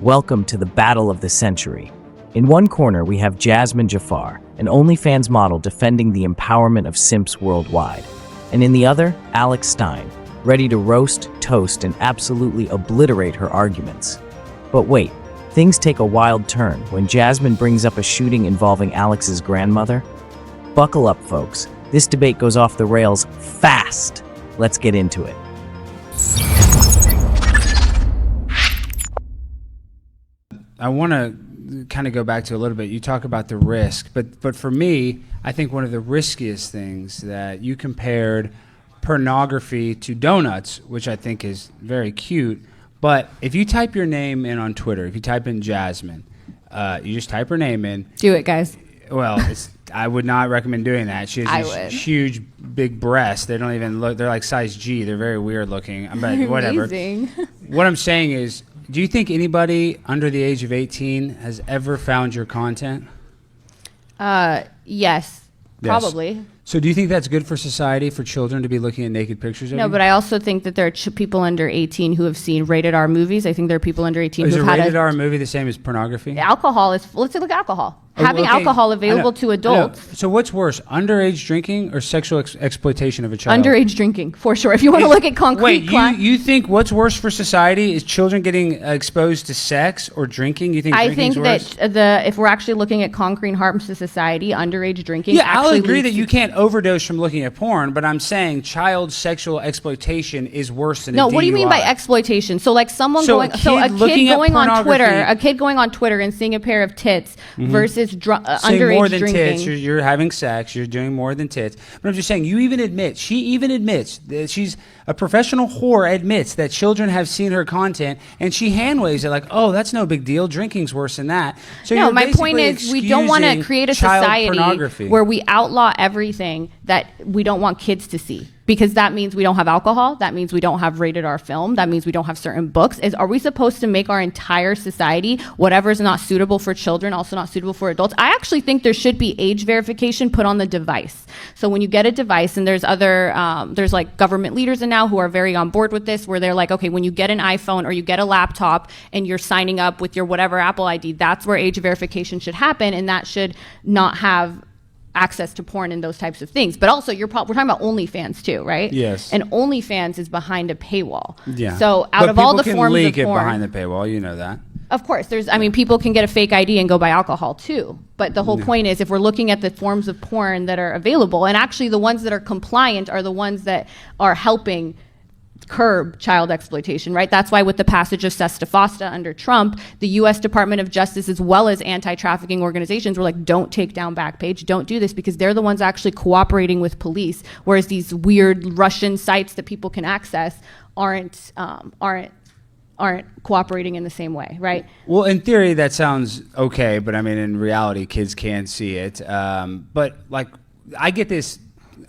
Welcome to the battle of the century. In one corner, we have Jazmen Jafar, an OnlyFans model defending the empowerment of simps worldwide. And in the other, Stein, ready to roast, toast, and absolutely obliterate her arguments. But wait, things take a wild turn when Jazmen brings up a shooting involving Alex's grandmother. Buckle up, folks. This debate goes off the rails fast. Let's get into it. I want to kind of go back to a little bit. You talk about the risk, but for me, I think one of the riskiest things that you compared pornography to donuts, which I think is very cute. But if you type your name in on Twitter, if you type in Jazmen, you just type her name in. Do it, guys. Well, I would not recommend doing that. She has these huge, big breasts. They don't even look. They're like size G. They're very weird looking. But whatever. Amazing. What I'm saying is, do you think anybody under the age of 18 has ever found your content? Yes, probably. So do you think that's good for society, for children to be looking at naked pictures of you? No, but I also think that there are people under 18 who have seen rated R movies. I think there are people under 18 who have had rated R movie the same as pornography? Alcohol is, let's look at alcohol. Having alcohol available to adults. So what's worse, underage drinking or sexual exploitation of a child? Underage drinking, for sure. If you want to look at concrete you think what's worse for society is children getting exposed to sex or drinking? You think drinking's worse? I think that if we're actually looking at concrete harms to society, underage drinking I'll agree that you can't overdose from looking at porn, but I'm saying child sexual exploitation is worse than a DUI. No, what do you mean by exploitation? So like a kid going on Twitter and seeing a pair of tits versus underage more than drinking. Tits, you're having sex, you're doing more than tits. But I'm just saying, she even admits that she's a professional whore, admits that children have seen her content, and she hand waves it like, oh, that's no big deal. Drinking's worse than that. So no, my point is, we don't want to create a society where we outlaw everything that we don't want kids to see. Because that means we don't have alcohol. That means we don't have rated R film. That means we don't have certain books. Are we supposed to make our entire society, whatever is not suitable for children, also not suitable for adults? I actually think there should be age verification put on the device. So when you get a device, and there's there's like government leaders now who are very on board with this, where they're like, okay, when you get an iPhone or you get a laptop and you're signing up with your whatever Apple ID, that's where age verification should happen, and that should not have access to porn and those types of things. But also, we're talking about OnlyFans too, right? Yes. And OnlyFans is behind a paywall. Yeah. So out of all the forms of porn, people can leak it behind the paywall. You know that. Of course, people can get a fake ID and go buy alcohol too. But the whole point is, if we're looking at the forms of porn that are available, and actually the ones that are compliant are the ones that are helping curb child exploitation, right? That's why with the passage of Sesta Fosta under Trump, the U.S. Department of Justice, as well as anti-trafficking organizations, were like, don't take down Backpage, don't do this, because they're the ones actually cooperating with police, whereas these weird Russian sites that people can access aren't cooperating in the same way, right? Well, in theory, that sounds okay, but I mean, in reality, kids can see it. But like, I get this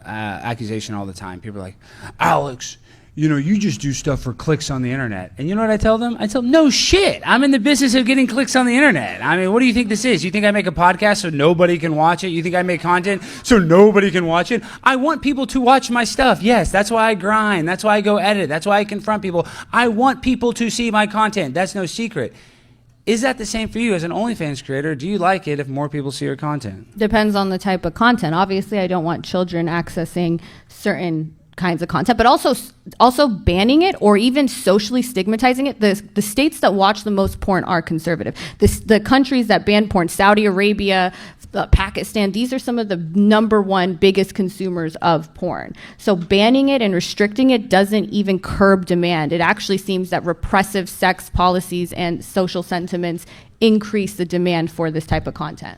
accusation all the time. People are like, Alex, you just do stuff for clicks on the internet. And you know what I tell them? I tell them, no shit. I'm in the business of getting clicks on the internet. I mean, what do you think this is? You think I make a podcast so nobody can watch it? You think I make content so nobody can watch it? I want people to watch my stuff. Yes, that's why I grind. That's why I go edit. That's why I confront people. I want people to see my content. That's no secret. Is that the same for you as an OnlyFans creator? Do you like it if more people see your content? Depends on the type of content. Obviously, I don't want children accessing certain kinds of content, but also banning it or even socially stigmatizing it. The states that watch the most porn are conservative. The countries that ban porn, Saudi Arabia, Pakistan, these are some of the number one biggest consumers of porn. So banning it and restricting it doesn't even curb demand. It actually seems that repressive sex policies and social sentiments increase the demand for this type of content.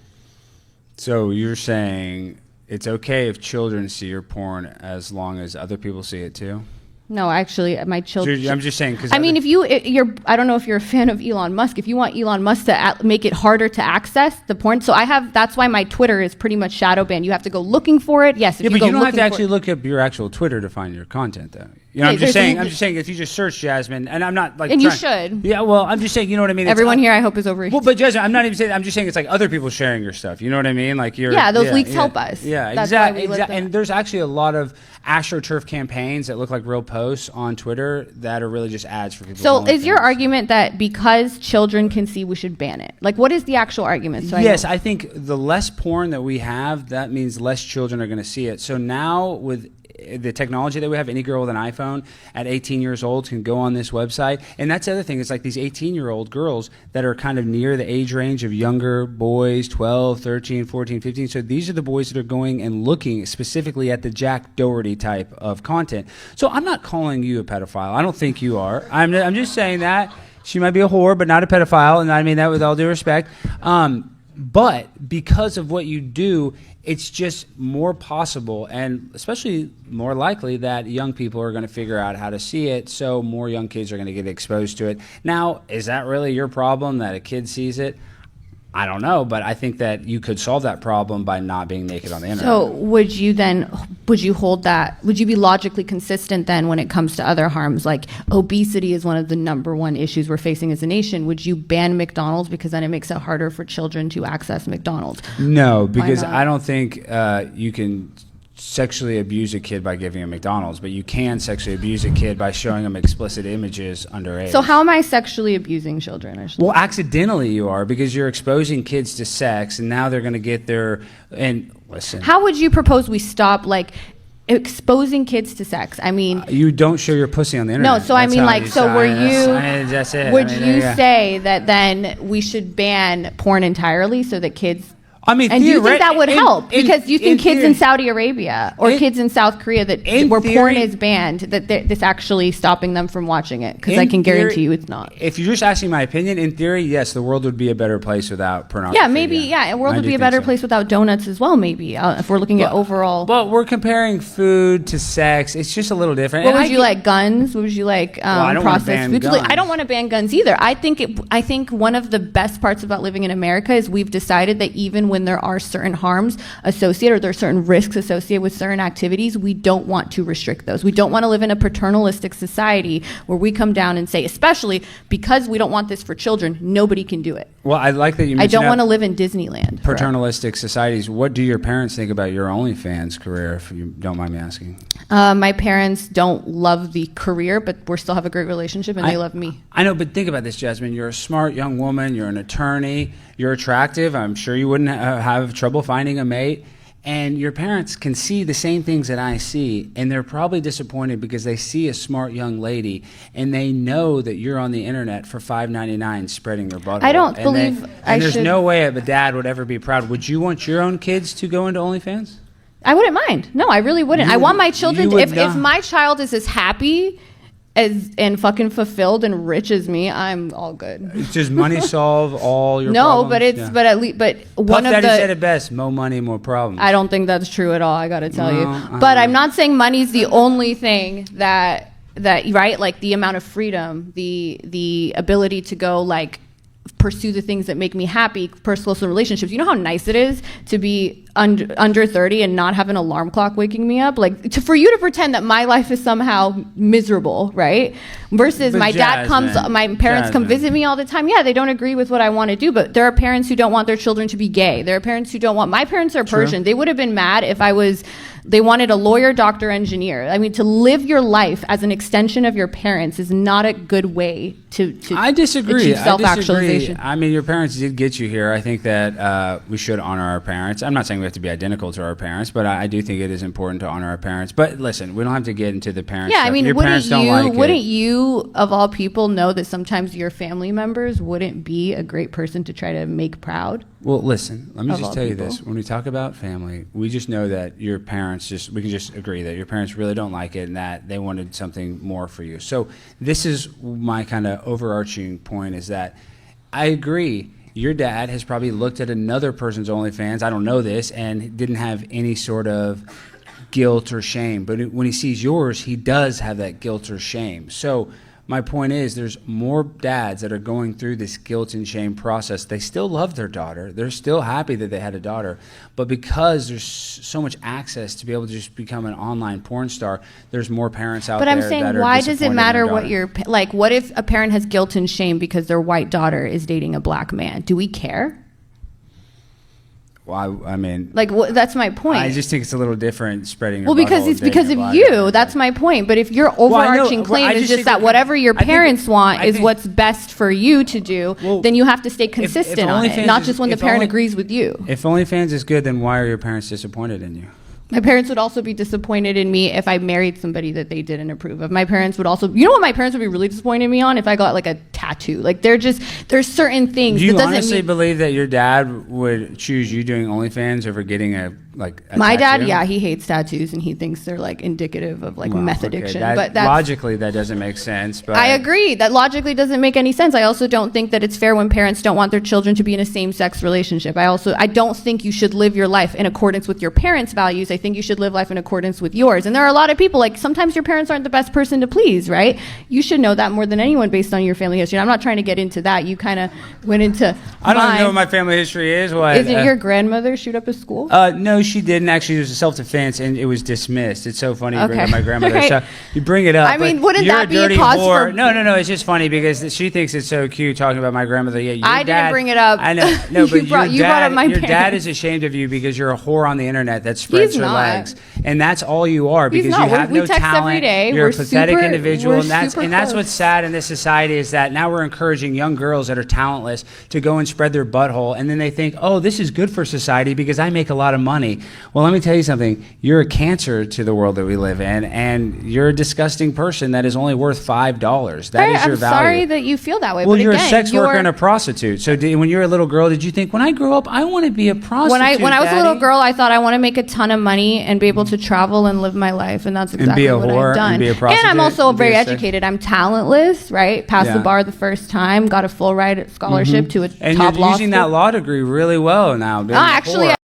So you're saying it's okay if children see your porn as long as other people see it too? No, actually, my children. So I'm just saying because I mean, I don't know if you're a fan of Elon Musk. If you want Elon Musk to make it harder to access the porn, that's why my Twitter is pretty much shadow banned. You have to go looking for it. Yes, but you don't have to actually look up your actual Twitter to find your content, though. You know, I'm just saying if you just search Jazmen, and I'm not like, and you should. Yeah, well, I'm just saying, you know what I mean? Everyone here, I hope, is over. Well, but Jazmen, I'm not even saying. I'm just saying it's like other people sharing your stuff. You know what I mean? Like those leaks help us. Yeah, exactly. And there's actually a lot of AstroTurf campaigns that look like real posts on Twitter that are really just ads for people. So is your argument that because children can see, we should ban it? Like, what is the actual argument? Yes, I think the less porn that we have, that means less children are going to see it. So now with the technology that we have, any girl with an iPhone at 18 years old can go on this website. And that's the other thing. It's like these 18-year-old girls that are kind of near the age range of younger boys, 12, 13, 14, 15. So these are the boys that are going and looking specifically at the Jack Doherty type of content. So I'm not calling you a pedophile. I don't think you are. I'm just saying that she might be a whore, but not a pedophile. And I mean that with all due respect. But because of what you do, it's just more possible and especially more likely that young people are going to figure out how to see it, so more young kids are going to get exposed to it. Now, is that really your problem that a kid sees it? I don't know, but I think that you could solve that problem by not being naked on the internet. So would you be logically consistent then when it comes to other harms? Like obesity is one of the #1 issues we're facing as a nation. Would you ban McDonald's because then it makes it harder for children to access McDonald's? No, because I don't think you can sexually abuse a kid by giving him McDonald's, but you can sexually abuse a kid by showing them explicit images underage. So how am I sexually abusing children? Well, accidentally you are, because you're exposing kids to sex, and now they're going to get their, and listen. How would you propose we stop, like, exposing kids to sex? I mean, you don't show your pussy on the internet. No, so I mean, like, so were you, that's it. Would you say that then we should ban porn entirely so that kids, I mean, and do you think that would help? Because you think kids in Saudi Arabia or kids in South Korea where porn is banned, that this actually stopping them from watching it? Because I can guarantee you it's not. If you're just asking my opinion, in theory, yes, the world would be a better place without pornography. Yeah, maybe. Yeah, the world would be a better place without donuts as well. Maybe if we're looking at overall. But we're comparing food to sex. It's just a little different. What would you like? Guns? What would you like? Processed foods? I don't want to ban guns either. I think one of the best parts about living in America is we've decided that even when there are certain harms associated, or there are certain risks associated with certain activities, we don't want to restrict those. We don't want to live in a paternalistic society where we come down and say, especially because we don't want this for children, nobody can do it. Well, I like that you mentioned I don't want to live in Disneyland. Paternalistic societies. What do your parents think about your OnlyFans career, if you don't mind me asking? My parents don't love the career, but we still have a great relationship, and they love me. I know, but think about this, Jazmen. You're a smart young woman. You're an attorney. You're attractive. I'm sure you wouldn't have trouble finding a mate. And your parents can see the same things that I see, and they're probably disappointed because they see a smart young lady, and they know that you're on the internet for $5.99 spreading your butthole. I don't believe there's no way a dad would ever be proud. Would you want your own kids to go into OnlyFans? I wouldn't mind. No, I really wouldn't. I want my children to, if my child is as happy and fucking fulfilled and rich as me, I'm all good. Does money solve all your problems? No, but at least one Puff of Daddy the said it best: more money, more problems. I don't think that's true at all. I got to tell you. But I'm not saying money's the only thing that right, like the amount of freedom, the ability to go like pursue the things that make me happy, personal relationships. You know how nice it is to be under 30 and not have an alarm clock waking me up? Like for you to pretend that my life is somehow miserable, right? Versus my parents come visit me all the time. Yeah, they don't agree with what I want to do, but there are parents who don't want their children to be gay. There are parents who don't want, my parents are Persian. They would have been mad if they wanted a lawyer, doctor, engineer. I mean, to live your life as an extension of your parents is not a good way to I disagree. achieve self-actualization. I mean, your parents did get you here. I think that we should honor our parents. I'm not saying we have to be identical to our parents, but I do think it is important to honor our parents. But listen, we don't have to get into the parents. Yeah, stuff. I mean, your parents don't like it. Wouldn't you, of all people, know that sometimes your family members wouldn't be a great person to try to make proud? Well, listen, let me just tell you this. When we talk about family, we just know that your parents we can just agree that your parents really don't like it and that they wanted something more for you. So this is my kind of overarching point, is that I agree. Your dad has probably looked at another person's OnlyFans, I don't know this, and didn't have any sort of guilt or shame. But when he sees yours, he does have that guilt or shame. So My point is, there's more dads that are going through this guilt and shame process. They still love their daughter. They're still happy that they had a daughter. But because there's so much access to be able to just become an online porn star, there's more parents out there. But I'm saying, why does it matter what you're like? What if a parent has guilt and shame because their white daughter is dating a black man? Do we care? Well, I mean, like, that's my point. I just think it's a little different spreading your well, because it's because of you. That's my point. But if your overarching claim is just that whatever your parents want is what's best for you to do, then you have to stay consistent on it, not just when the parent agrees with you. If OnlyFans is good, then why are your parents disappointed in you? My parents would also be disappointed in me if I married somebody that they didn't approve of. My parents would also, you know what my parents would be really disappointed in me on? If I got like a tattoo. Like there's certain things. Do you honestly believe that your dad would choose you doing OnlyFans over getting a my tattoo? Dad, yeah, he hates tattoos and he thinks they're like indicative of like meth addiction. But logically that doesn't make sense. But I agree. That logically doesn't make any sense. I also don't think that it's fair when parents don't want their children to be in a same-sex relationship. I don't think you should live your life in accordance with your parents' values. I think you should live life in accordance with yours. And there are a lot of people, like sometimes your parents aren't the best person to please, right? You should know that more than anyone based on your family history. And I'm not trying to get into that. You kind of went into I don't know what my family history is. Isn't your grandmother shoot up a school? No, she didn't. Actually, it was a self-defense and it was dismissed. It's so funny you bring up my grandmother. Right. So you bring it up. I mean, wouldn't that be a cause for... No. It's just funny because she thinks it's so cute talking about my grandmother. Yeah, I didn't bring it up. I know. No, but you brought up my your parents. dad is ashamed of you because you're a whore on the internet that spreads her legs. And that's all you are because you have no talent. Every day. You're a pathetic individual. And that's what's sad in this society is that now we're encouraging young girls that are talentless to go and spread their butthole. And then they think, oh, this is good for society because I make a lot of money. Well, let me tell you something. You're a cancer to the world that we live in, and you're a disgusting person that is only worth $5. That is your value. I'm sorry that you feel that way. Well, but you're again, a sex worker and a prostitute. So when you were a little girl, did you think, when I grow up, I want to be a prostitute? When I was a little girl, I thought I want to make a ton of money and be able to travel and live my life, and that's exactly what I've done. And be a prostitute. And I'm also very educated. I'm talentless, right? Passed the bar the first time, got a full ride scholarship to a top law school. And you're using that law degree really well now. Actually,